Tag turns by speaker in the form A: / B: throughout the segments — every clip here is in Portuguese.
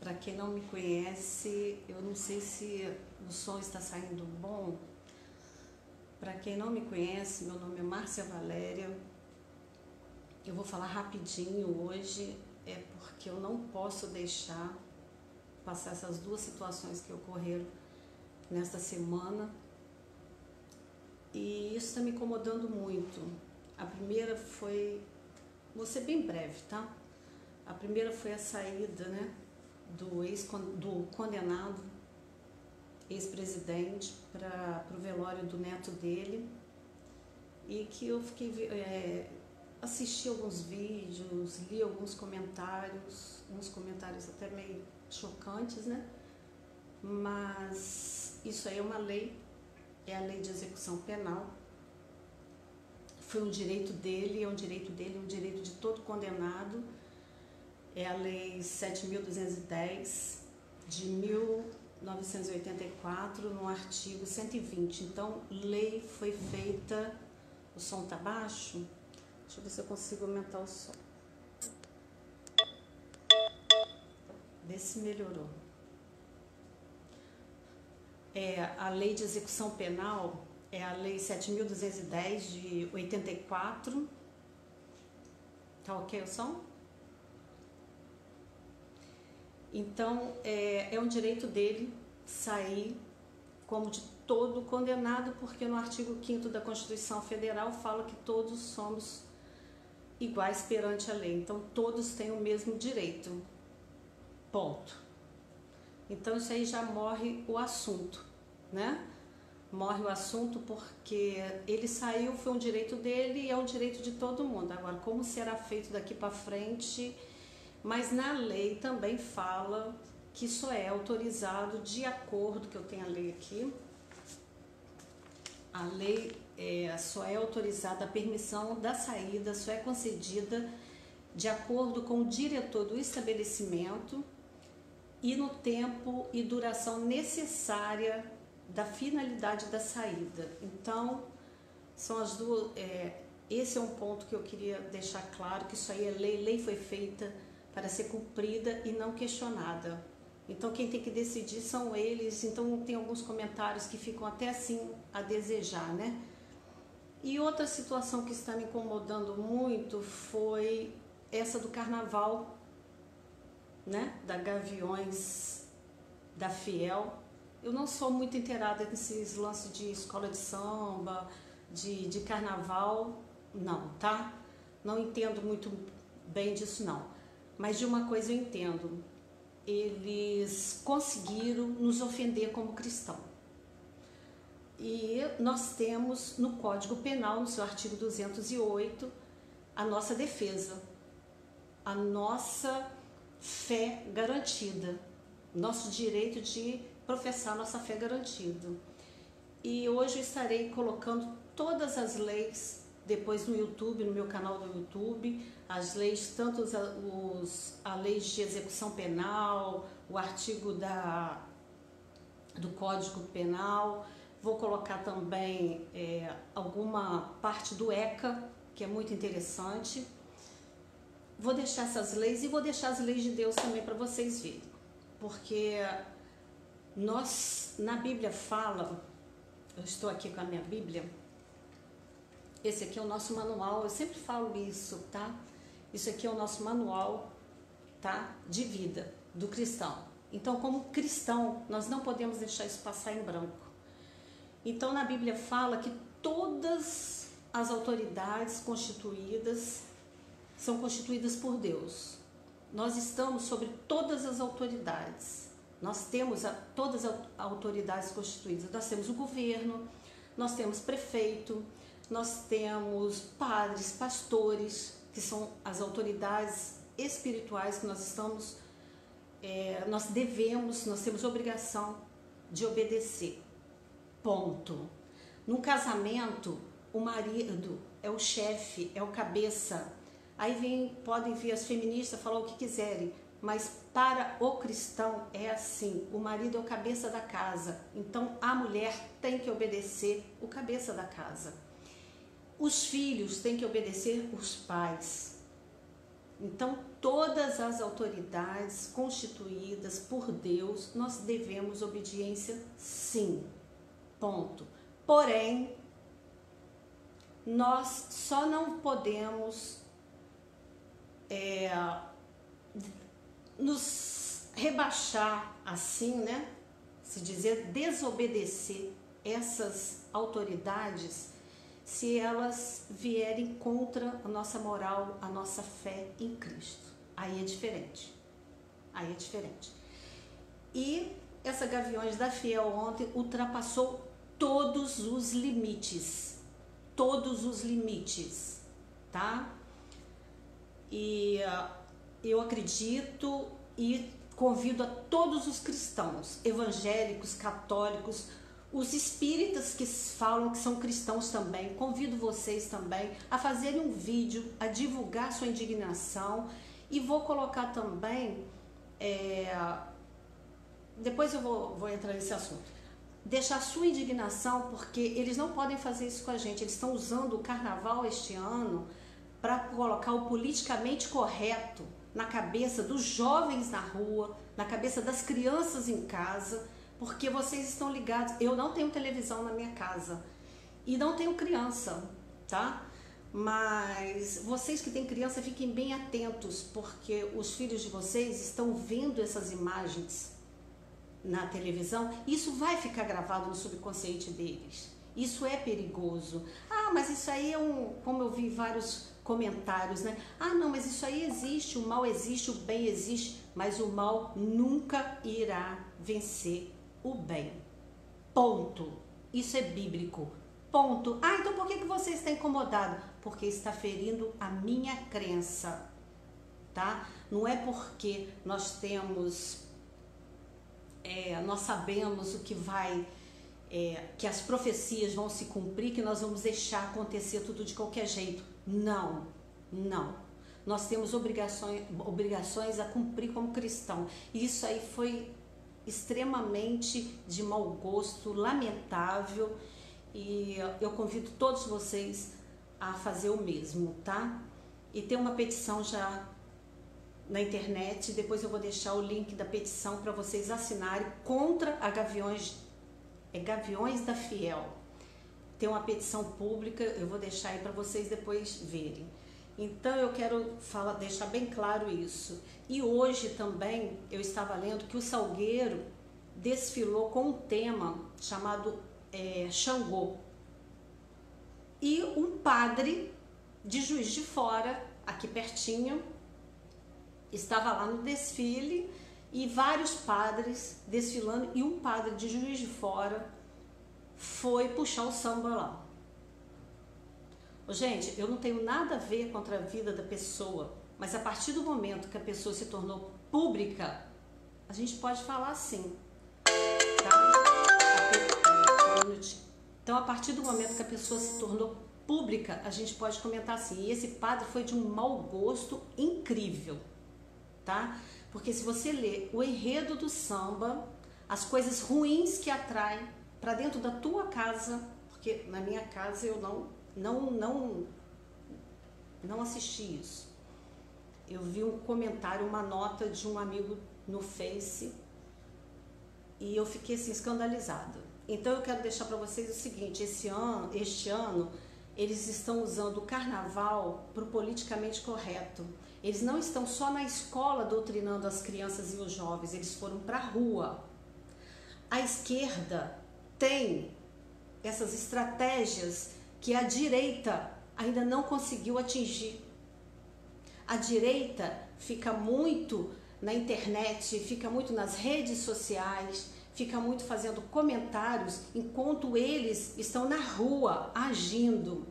A: Para quem não me conhece, eu não sei se o som está saindo bom. Para quem não me conhece, meu nome é Márcia Valéria. Eu vou falar rapidinho hoje, porque eu não posso deixar passar essas duas situações que ocorreram nesta semana. E isso está me incomodando muito. A primeira foi, vou ser bem breve, tá? A primeira foi a saída, né, do condenado ex-presidente para o velório do neto dele, e que eu fiquei assisti alguns vídeos, li alguns comentários, uns comentários até meio chocantes, né? Mas isso aí é uma lei, é a lei de execução penal. Foi um direito dele, é um direito dele, um direito de todo condenado. É a lei 7.210 de 1984, no artigo 120. Então, lei foi feita... O som tá baixo? Deixa eu ver se eu consigo aumentar o som. Vê se melhorou. A lei de execução penal é a lei 7.210 de 84. Tá ok o som? Então, é um direito dele sair como de todo condenado, porque no artigo 5º da Constituição Federal fala que todos somos iguais perante a lei. Então, todos têm o mesmo direito. Ponto. Então, isso aí já morre o assunto, né? Morre o assunto porque ele saiu, foi um direito dele e é um direito de todo mundo. Agora, como será feito daqui para frente? Mas na lei também fala que isso é autorizado de acordo, que eu tenho a lei aqui, a lei só é autorizada, a permissão da saída só é concedida de acordo com o diretor do estabelecimento e no tempo e duração necessária da finalidade da saída. Então, são as duas, esse é um ponto que eu queria deixar claro, que isso aí é lei, lei foi feita para ser cumprida e não questionada. Então, quem tem que decidir são eles. Então, tem alguns comentários que ficam até assim a desejar, né? E outra situação que está me incomodando muito foi essa do carnaval, né? Da Gaviões da Fiel. Eu não sou muito inteirada nesses lances de escola de samba, de carnaval, não, tá? Não entendo muito bem disso, não. Mas de uma coisa eu entendo. Eles conseguiram nos ofender como cristão. E nós temos no Código Penal, no seu artigo 208, a nossa defesa, a nossa fé garantida, nosso direito de professar nossa fé garantida. E hoje eu estarei colocando todas as leis, depois no YouTube, no meu canal do YouTube, as leis, tanto a lei de execução penal, o artigo do Código Penal. Vou colocar também alguma parte do ECA, que é muito interessante. Vou deixar essas leis e vou deixar as leis de Deus também para vocês verem. Porque na Bíblia fala, eu estou aqui com a minha Bíblia, esse aqui é o nosso manual, eu sempre falo isso, tá? Isso aqui é o nosso manual, tá? De vida do cristão. Então, como cristão, nós não podemos deixar isso passar em branco. Então, na Bíblia fala que todas as autoridades constituídas são constituídas por Deus. Nós estamos sobre todas as autoridades. Nós temos todas as autoridades constituídas. Nós temos o governo, nós temos prefeito, nós temos padres, pastores, que são as autoridades espirituais que nós estamos, nós temos obrigação de obedecer. Ponto. Num casamento, o marido é o chefe, é o cabeça. Aí podem vir as feministas falar o que quiserem, mas para o cristão é assim, o marido é o cabeça da casa, então a mulher tem que obedecer o cabeça da casa. Os filhos têm que obedecer os pais. Então, todas as autoridades constituídas por Deus, nós devemos obediência, sim. Ponto. Porém, nós só não podemos nos rebaixar assim, né? Se dizer, desobedecer essas autoridades se elas vierem contra a nossa moral, a nossa fé em Cristo. Aí é diferente. Aí é diferente. E essa Gaviões da Fiel ontem ultrapassou todos os limites. Todos os limites, tá? E eu acredito e convido a todos os cristãos, evangélicos, católicos, os espíritas que falam que são cristãos também, convido vocês também a fazerem um vídeo, a divulgar sua indignação, e vou colocar também, depois eu vou entrar nesse assunto, deixar sua indignação, porque eles não podem fazer isso com a gente, eles estão usando o carnaval este ano para colocar o politicamente correto na cabeça dos jovens na rua, na cabeça das crianças em casa, porque vocês estão ligados. Eu não tenho televisão na minha casa e não tenho criança, tá? Mas vocês que têm criança, fiquem bem atentos, porque os filhos de vocês estão vendo essas imagens na televisão. Isso vai ficar gravado no subconsciente deles. Isso é perigoso. Ah, mas isso aí é como eu vi vários comentários, né? Ah, não, mas isso aí existe, o mal existe, o bem existe, mas o mal nunca irá vencer o bem. Ponto. Isso é bíblico. Ponto. Ah, então por que você está incomodado? Porque está ferindo a minha crença, tá? Não é porque nós temos, nós sabemos o que vai, que as profecias vão se cumprir, que nós vamos deixar acontecer tudo de qualquer jeito. Não, não. Nós temos obrigações a cumprir como cristão. E isso aí foi extremamente de mau gosto, lamentável, e eu convido todos vocês a fazer o mesmo, tá? E tem uma petição já na internet, depois eu vou deixar o link da petição para vocês assinarem contra a Gaviões da Fiel. Tem uma petição pública, eu vou deixar aí para vocês depois verem. Então eu quero deixar bem claro isso. E hoje também eu estava lendo que o Salgueiro desfilou com um tema chamado Xangô. E um padre de Juiz de Fora, aqui pertinho, estava lá no desfile, e vários padres desfilando, e um padre de Juiz de Fora foi puxar o samba lá. Gente, eu não tenho nada a ver contra a vida da pessoa, mas a partir do momento que a pessoa se tornou pública, a gente pode falar assim, tá? Então, a partir do momento que a pessoa se tornou pública, a gente pode comentar assim. E esse padre foi de um mau gosto incrível, tá? Porque se você ler o enredo do samba, as coisas ruins que atraem para dentro da tua casa, porque na minha casa eu não assisti isso. Eu vi um comentário, uma nota de um amigo no Face, e eu fiquei assim escandalizada. Então eu quero deixar para vocês o seguinte: este ano eles estão usando o carnaval para o politicamente correto. Eles não estão só na escola doutrinando as crianças e os jovens, eles foram para a rua. A esquerda tem essas estratégias que a direita ainda não conseguiu atingir. A direita fica muito na internet, fica muito nas redes sociais, fica muito fazendo comentários, enquanto eles estão na rua agindo.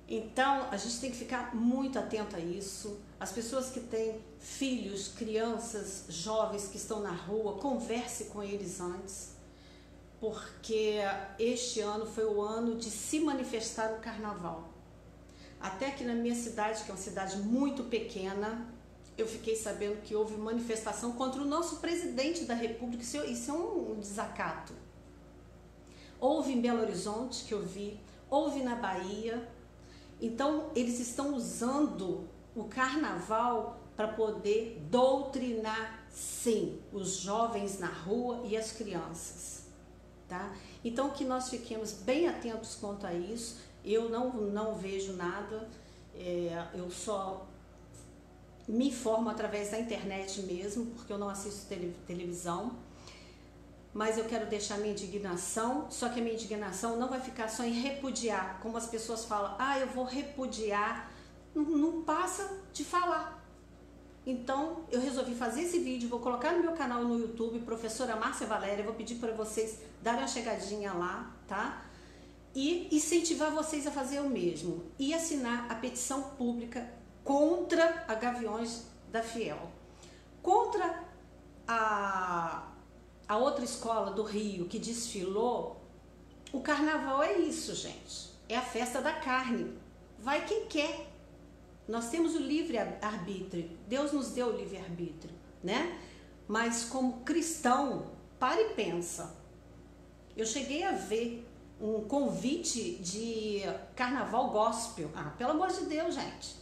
A: Então, a gente tem que ficar muito atento a isso. As pessoas que têm filhos, crianças, jovens que estão na rua, converse com eles antes, porque este ano foi o ano de se manifestar no carnaval. Até aqui na minha cidade, que é uma cidade muito pequena, eu fiquei sabendo que houve manifestação contra o nosso presidente da República. Isso é um desacato. Houve em Belo Horizonte, que eu vi, houve na Bahia. Então, eles estão usando o carnaval para poder doutrinar, sim, os jovens na rua e as crianças, tá? Então, que nós fiquemos bem atentos quanto a isso. Eu não vejo nada, eu só me informo através da internet mesmo, porque eu não assisto televisão. Mas eu quero deixar minha indignação, só que a minha indignação não vai ficar só em repudiar, como as pessoas falam, eu vou repudiar, não passa de falar. Então, eu resolvi fazer esse vídeo, vou colocar no meu canal no YouTube, Professora Márcia Valéria, vou pedir para vocês darem uma chegadinha lá, tá? E incentivar vocês a fazer o mesmo, e assinar a petição pública contra a Gaviões da Fiel, contra a outra escola do Rio que desfilou. O carnaval é isso, gente, é a festa da carne, vai quem quer. Nós temos o livre-arbítrio, Deus nos deu o livre-arbítrio, né? Mas como cristão, para e pensa. Eu cheguei a ver um convite de carnaval gospel. Pelo amor de Deus, gente.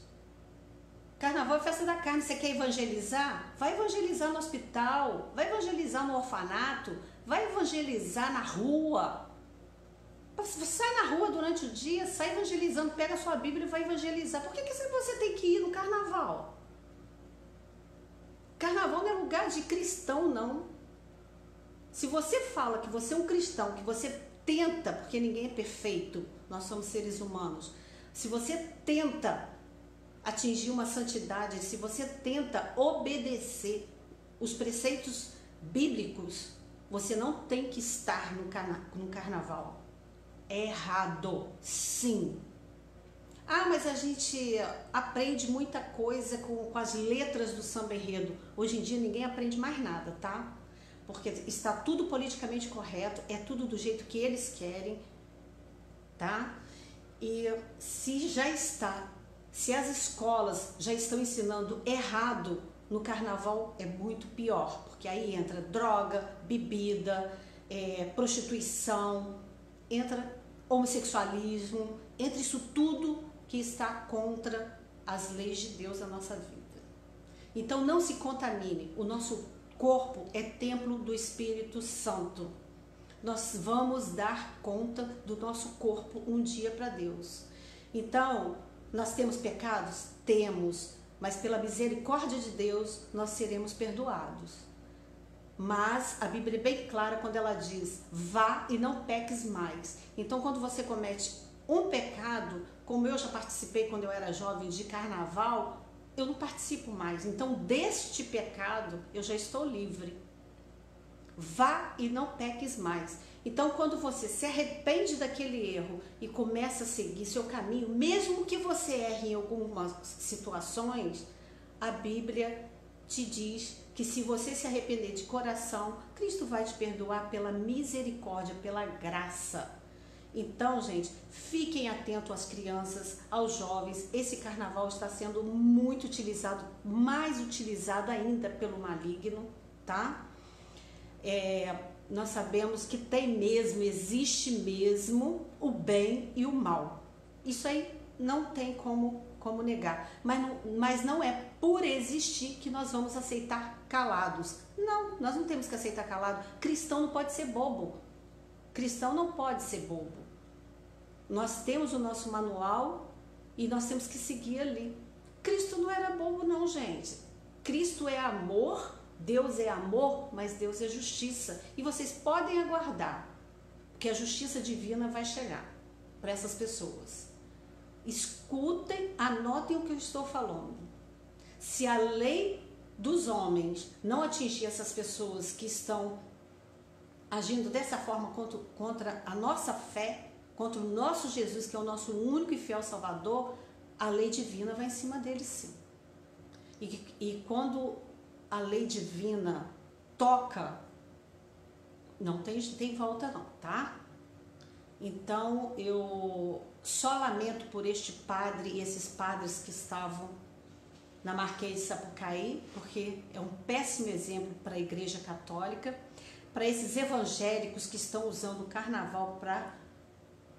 A: Carnaval é festa da carne. Você quer evangelizar? Vai evangelizar no hospital, vai evangelizar no orfanato, vai evangelizar na rua. Sai na rua durante o dia, sai evangelizando, pega a sua Bíblia e vai evangelizar. Por que você tem que ir no carnaval? Carnaval não é lugar de cristão, não. Se você fala que você é um cristão, que você tenta, porque ninguém é perfeito, nós somos seres humanos, se você tenta atingir uma santidade, se você tenta obedecer os preceitos bíblicos, você não tem que estar no carnaval. É errado, sim. Mas a gente aprende muita coisa com as letras do samba enredo. Hoje em dia ninguém aprende mais nada, tá? Porque está tudo politicamente correto, é tudo do jeito que eles querem, tá? E se as escolas já estão ensinando errado no carnaval, é muito pior, porque aí entra droga, bebida, prostituição, entra homossexualismo, entra isso tudo que está contra as leis de Deus na nossa vida. Então não se contamine, o nosso corpo é templo do Espírito Santo. Nós vamos dar conta do nosso corpo um dia para Deus. Então, nós temos pecados? Temos, mas pela misericórdia de Deus nós seremos perdoados. Mas a Bíblia é bem clara quando ela diz, vá e não peques mais. Então, quando você comete um pecado, como eu já participei quando eu era jovem de carnaval, eu não participo mais. Então, deste pecado, eu já estou livre. Vá e não peques mais. Então, quando você se arrepende daquele erro e começa a seguir seu caminho, mesmo que você erre em algumas situações, a Bíblia te diz que se você se arrepender de coração, Cristo vai te perdoar pela misericórdia, pela graça. Então, gente, fiquem atentos às crianças, aos jovens. Esse carnaval está sendo muito utilizado, mais utilizado ainda pelo maligno, tá? Nós sabemos que existe mesmo o bem e o mal. Isso aí não tem como negar. Mas não é por existir que nós vamos aceitar calados. Não, nós não temos que aceitar calado. Cristão não pode ser bobo. Cristão não pode ser bobo. Nós temos o nosso manual e nós temos que seguir ali. Cristo não era bobo não, gente. Cristo é amor, Deus é amor, mas Deus é justiça. E vocês podem aguardar, porque a justiça divina vai chegar para essas pessoas. Escutem, anotem o que eu estou falando. Se a lei dos homens não atingir essas pessoas que estão agindo dessa forma contra a nossa fé, contra o nosso Jesus, que é o nosso único e fiel Salvador, a lei divina vai em cima deles, sim. E quando a lei divina toca, não tem volta não, tá? Então, eu só lamento por este padre e esses padres que estavam na Marquês de Sapucaí, porque é um péssimo exemplo para a Igreja Católica, para esses evangélicos que estão usando o carnaval para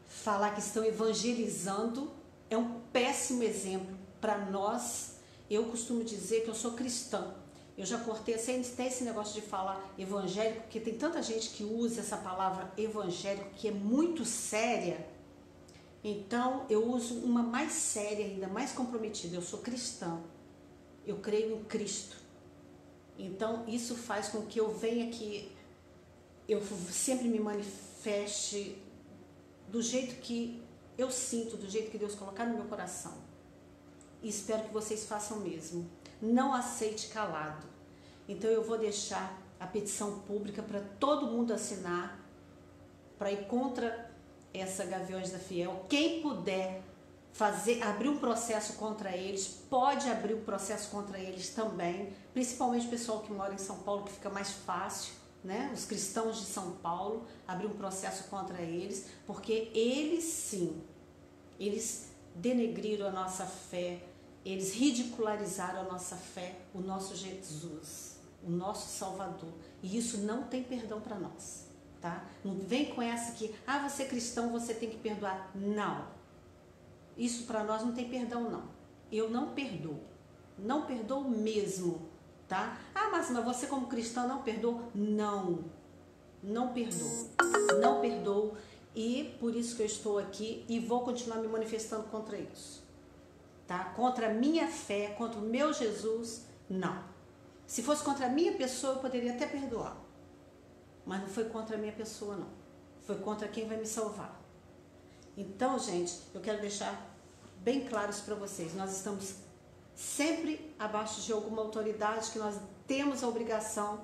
A: falar que estão evangelizando, é um péssimo exemplo para nós. Eu costumo dizer que eu sou cristã. Eu já cortei, sem ter esse negócio de falar evangélico, porque tem tanta gente que usa essa palavra evangélico que é muito séria. Então, eu uso uma mais séria ainda, mais comprometida. Eu sou cristã. Eu creio em Cristo. Então, isso faz com que eu venha aqui, eu sempre me manifeste do jeito que eu sinto, do jeito que Deus colocar no meu coração. E espero que vocês façam o mesmo. Não aceite calado. Então eu vou deixar a petição pública para todo mundo assinar, para ir contra essa Gaviões da Fiel. Quem puder abrir um processo contra eles, pode abrir um processo contra eles também, principalmente o pessoal que mora em São Paulo, que fica mais fácil, né? Os cristãos de São Paulo, abrir um processo contra eles, porque eles sim, eles denegriram a nossa fé, eles ridicularizaram a nossa fé, o nosso Jesus, o nosso Salvador. E isso não tem perdão para nós, tá? Não vem com essa que, você é cristão, você tem que perdoar. Não. Isso para nós não tem perdão, não. Eu não perdoo. Não perdoo mesmo, tá? Mas você como cristão não perdoa? Não. Não perdoo. Não perdoo. E por isso que eu estou aqui e vou continuar me manifestando contra isso. Tá? Contra a minha fé, contra o meu Jesus, não. Se fosse contra a minha pessoa, eu poderia até perdoar. Mas não foi contra a minha pessoa, não. Foi contra quem vai me salvar. Então, gente, eu quero deixar bem claro isso para vocês. Nós estamos sempre abaixo de alguma autoridade, que nós temos a obrigação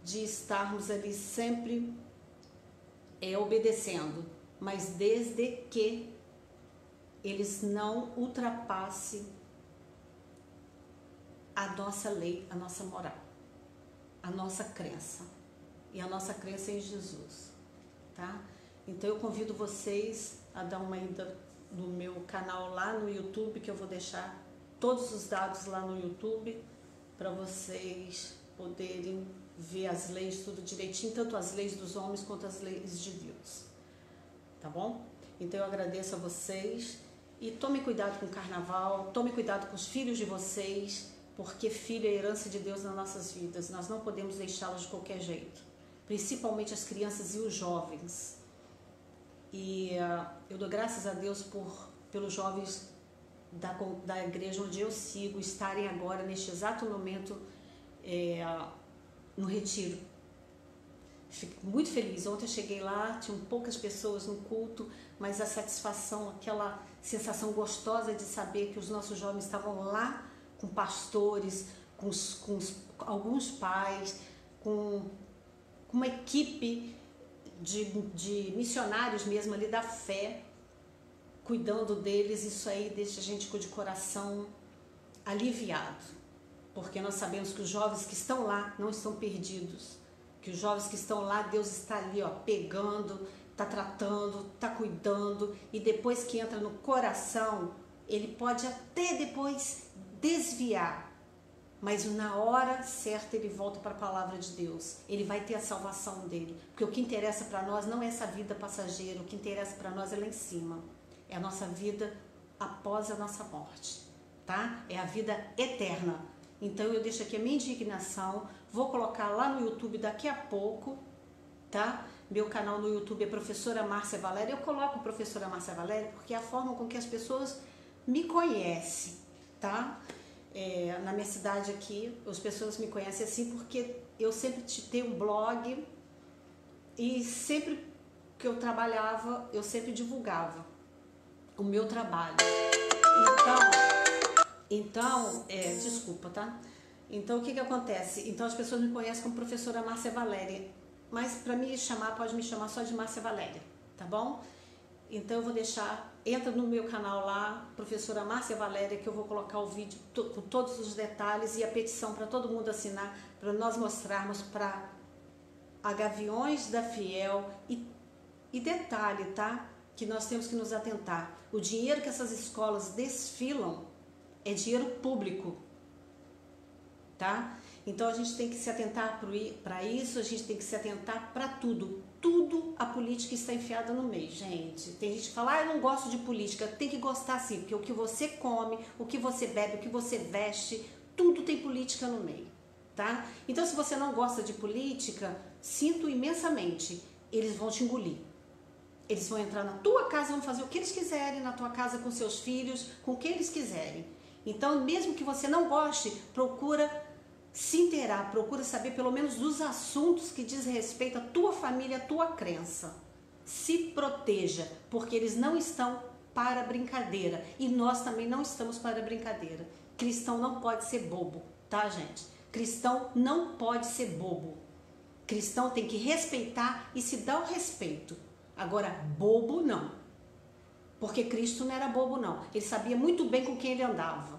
A: de estarmos ali sempre obedecendo. Mas desde que eles não ultrapassem a nossa lei, a nossa moral, a nossa crença. E a nossa crença é em Jesus, tá? Então eu convido vocês a dar uma ida no meu canal lá no YouTube, que eu vou deixar todos os dados lá no YouTube, para vocês poderem ver as leis tudo direitinho, tanto as leis dos homens quanto as leis de Deus, tá bom? Então eu agradeço a vocês. E tome cuidado com o carnaval, tome cuidado com os filhos de vocês, porque filho é herança de Deus nas nossas vidas. Nós não podemos deixá-los de qualquer jeito, principalmente as crianças e os jovens. E eu dou graças a Deus pelos jovens da igreja onde eu sigo estarem agora, neste exato momento, no retiro. Fico muito feliz. Ontem eu cheguei lá, tinham poucas pessoas no culto, mas a satisfação, aquela sensação gostosa de saber que os nossos jovens estavam lá com pastores, com alguns pais, com uma equipe de missionários mesmo ali da fé, cuidando deles. Isso aí deixa a gente de coração aliviado, porque nós sabemos que os jovens que estão lá não estão perdidos, que os jovens que estão lá, Deus está ali, pegando, está tratando, está cuidando, e depois que entra no coração, ele pode até depois desviar, mas na hora certa ele volta para a palavra de Deus, ele vai ter a salvação dele, porque o que interessa para nós não é essa vida passageira, o que interessa para nós é lá em cima, é a nossa vida após a nossa morte, tá? É a vida eterna. Então eu deixo aqui a minha indignação, vou colocar lá no YouTube daqui a pouco, tá? Meu canal no YouTube é Professora Márcia Valéria. Eu coloco Professora Márcia Valéria porque é a forma com que as pessoas me conhecem, tá? Na minha cidade aqui, as pessoas me conhecem assim porque eu sempre tenho um blog e sempre que eu trabalhava, eu sempre divulgava o meu trabalho. Então, desculpa, tá? Então, o que acontece? Então, as pessoas me conhecem como Professora Márcia Valéria, mas para me chamar, pode me chamar só de Márcia Valéria, tá bom? Então, eu vou deixar, entra no meu canal lá, Professora Márcia Valéria, que eu vou colocar o vídeo com todos os detalhes e a petição para todo mundo assinar, para nós mostrarmos para a Gaviões da Fiel. E detalhe, tá? Que nós temos que nos atentar. O dinheiro que essas escolas desfilam é dinheiro público. tá? Então a gente tem que se atentar para isso, a gente tem que se atentar para tudo. Tudo a política está enfiada no meio, gente. Tem gente que fala, eu não gosto de política. Tem que gostar sim, porque o que você come, o que você bebe, o que você veste, tudo tem política no meio, tá? Então se você não gosta de política, sinto imensamente, eles vão te engolir. Eles vão entrar na tua casa, vão fazer o que eles quiserem na tua casa com seus filhos, com o que eles quiserem. Então mesmo que você não goste, procura se inteirar, procura saber pelo menos dos assuntos que diz respeito à tua família, à tua crença. Se proteja, porque eles não estão para brincadeira e nós também não estamos para brincadeira. Cristão não pode ser bobo, tá, gente? Cristão não pode ser bobo. Cristão tem que respeitar e se dar o respeito. Agora, bobo não. Porque Cristo não era bobo não. Ele sabia muito bem com quem ele andava.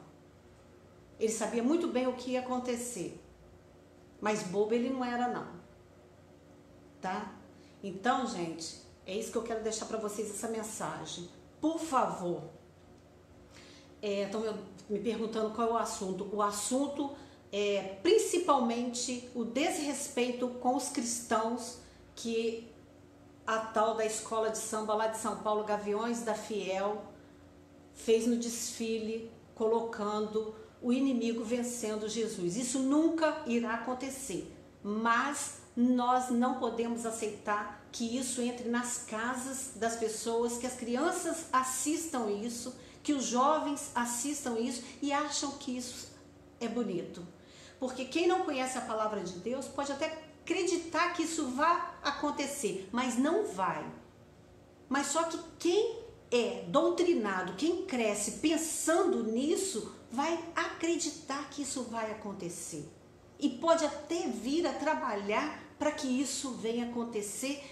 A: Ele sabia muito bem o que ia acontecer, mas bobo ele não era não, tá? Então, gente, é isso que eu quero deixar para vocês, essa mensagem. Por favor, estão me perguntando qual é o assunto. O assunto é principalmente o desrespeito com os cristãos que a tal da escola de samba lá de São Paulo, Gaviões da Fiel, fez no desfile, colocando o inimigo vencendo Jesus. Isso nunca irá acontecer, mas nós não podemos aceitar que isso entre nas casas das pessoas, que as crianças assistam isso, que os jovens assistam isso e acham que isso é bonito. Porque quem não conhece a palavra de Deus pode até acreditar que isso vai acontecer, mas não vai. Mas só que quem é doutrinado, quem cresce pensando nisso, vai acreditar que isso vai acontecer. E pode até vir a trabalhar para que isso venha acontecer,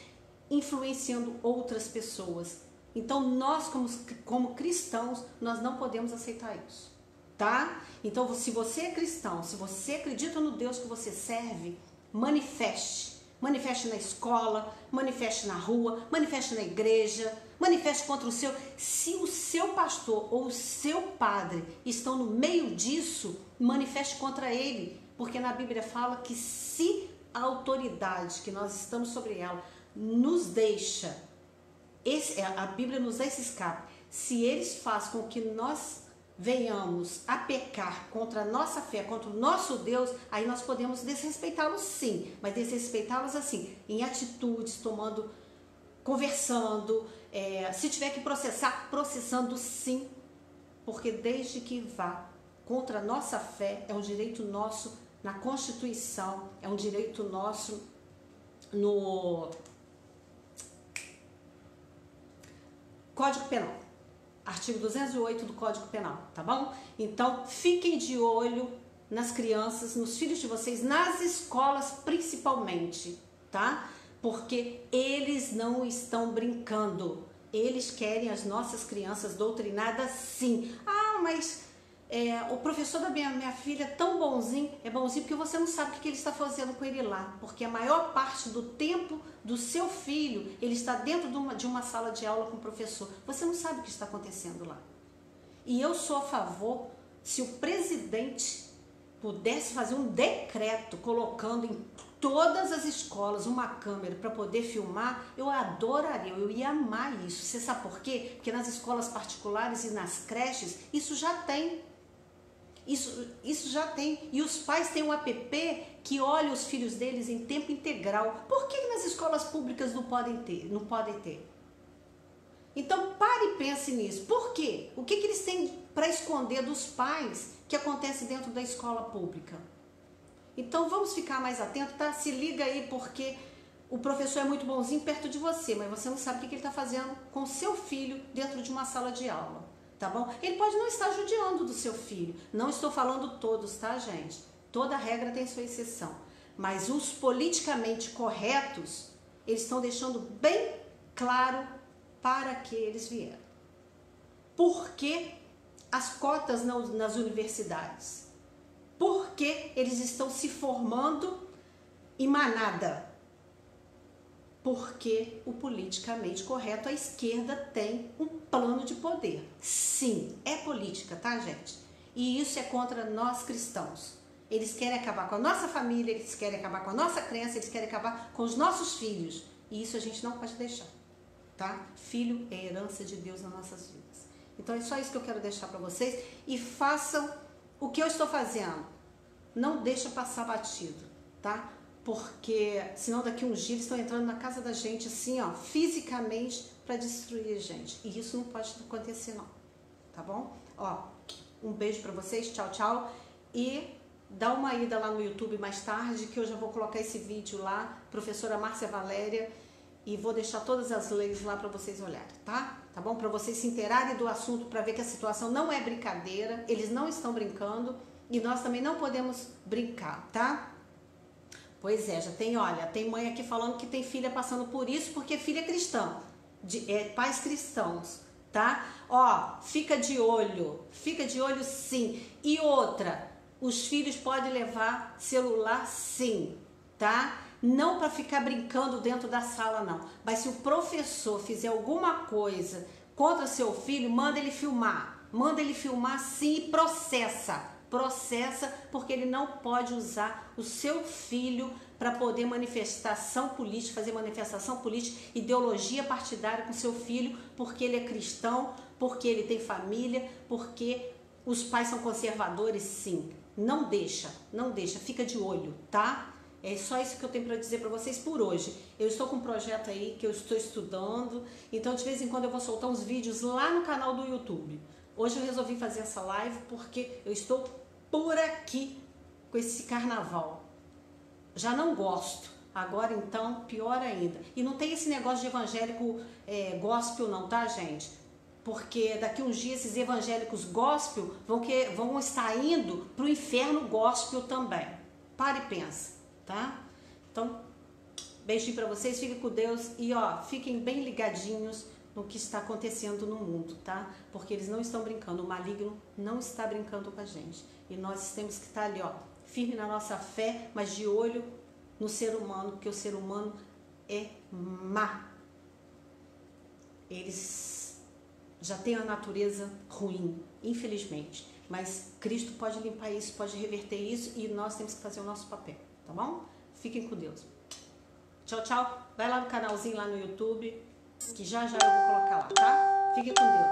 A: influenciando outras pessoas. Então nós, como cristãos, nós não podemos aceitar isso, tá? Então se você é cristão, se você acredita no Deus que você serve, manifeste. Manifeste na escola, manifeste na rua, manifeste na igreja, manifeste contra o seu. Se o seu pastor ou o seu padre estão no meio disso, manifeste contra ele. Porque na Bíblia fala que se a autoridade que nós estamos sobre ela nos deixa, a Bíblia nos dá esse escape, se eles fazem com que nós venhamos a pecar contra a nossa fé, contra o nosso Deus, aí nós podemos desrespeitá-los sim, mas desrespeitá-los assim, em atitudes, conversando, se tiver que processar, processando sim, porque desde que vá contra a nossa fé, é um direito nosso na Constituição, é um direito nosso no Código Penal. Artigo 208 do Código Penal, tá bom? Então, fiquem de olho nas crianças, nos filhos de vocês, nas escolas principalmente, tá? Porque eles não estão brincando. Eles querem as nossas crianças doutrinadas sim. Ah, mas o professor da minha filha é tão bonzinho, é bonzinho porque você não sabe o que ele está fazendo com ele lá, porque a maior parte do tempo do seu filho, ele está dentro de uma sala de aula com o professor, você não sabe o que está acontecendo lá. E eu sou a favor, se o presidente pudesse fazer um decreto colocando em todas as escolas uma câmera para poder filmar, eu adoraria, eu ia amar isso. Você sabe por quê? Porque nas escolas particulares e nas creches, isso já tem. Isso já tem. E os pais têm um app que olha os filhos deles em tempo integral. Por que nas escolas públicas não podem ter? Então pare e pense nisso. Por quê? O que eles têm para esconder dos pais que acontece dentro da escola pública? Então vamos ficar mais atentos, tá? Se liga aí, porque o professor é muito bonzinho perto de você, mas você não sabe o que ele está fazendo com o seu filho dentro de uma sala de aula. Tá bom? Ele pode não estar judiando do seu filho. Não estou falando todos, tá, gente? Toda regra tem sua exceção. Mas os politicamente corretos, eles estão deixando bem claro para que eles vieram. Por que as cotas nas universidades? Por que eles estão se formando em manada? Porque o politicamente correto, a esquerda tem um plano de poder. Sim, é política, tá, gente? E isso é contra nós cristãos. Eles querem acabar com a nossa família, eles querem acabar com a nossa crença, eles querem acabar com os nossos filhos. E isso a gente não pode deixar, tá? Filho é herança de Deus nas nossas vidas. Então é só isso que eu quero deixar para vocês. E façam o que eu estou fazendo. Não deixa passar batido, tá? Porque senão daqui uns dias eles estão entrando na casa da gente assim, ó, fisicamente para destruir a gente. E isso não pode acontecer não, tá bom? Ó, um beijo para vocês, tchau, tchau. E dá uma ida lá no YouTube mais tarde, que eu já vou colocar esse vídeo lá, professora Márcia Valéria, e vou deixar todas as leis lá para vocês olharem, tá? Tá bom? Para vocês se inteirarem do assunto, para ver que a situação não é brincadeira, eles não estão brincando e nós também não podemos brincar, tá? Pois é, já tem, olha, tem mãe aqui falando que tem filha passando por isso porque filha é cristã, pais cristãos, tá? Ó, fica de olho sim. E outra, os filhos podem levar celular sim, tá? Não para ficar brincando dentro da sala não, mas se o professor fizer alguma coisa contra seu filho, manda ele filmar sim e processa, porque ele não pode usar o seu filho para poder manifestação política, fazer manifestação política, ideologia partidária com seu filho, porque ele é cristão, porque ele tem família, porque os pais são conservadores, sim. Não deixa, fica de olho, tá? É só isso que eu tenho para dizer para vocês por hoje. Eu estou com um projeto aí que eu estou estudando, então de vez em quando eu vou soltar uns vídeos lá no canal do YouTube. Hoje eu resolvi fazer essa live porque eu estou por aqui com esse carnaval. Já não gosto. Agora então, pior ainda. E não tem esse negócio de evangélico gospel não, tá, gente? Porque daqui uns dias esses evangélicos gospel vão estar indo pro inferno gospel também. Para e pensa, tá? Então, beijinho pra vocês, fiquem com Deus e ó, fiquem bem ligadinhos no que está acontecendo no mundo, tá? Porque eles não estão brincando, o maligno não está brincando com a gente. E nós temos que estar ali, ó, firme na nossa fé, mas de olho no ser humano, porque o ser humano é má. Eles já têm a natureza ruim, infelizmente. Mas Cristo pode limpar isso, pode reverter isso e nós temos que fazer o nosso papel, tá bom? Fiquem com Deus. Tchau, tchau. Vai lá no canalzinho lá no YouTube, que já já eu vou colocar lá, tá? Fiquem com Deus.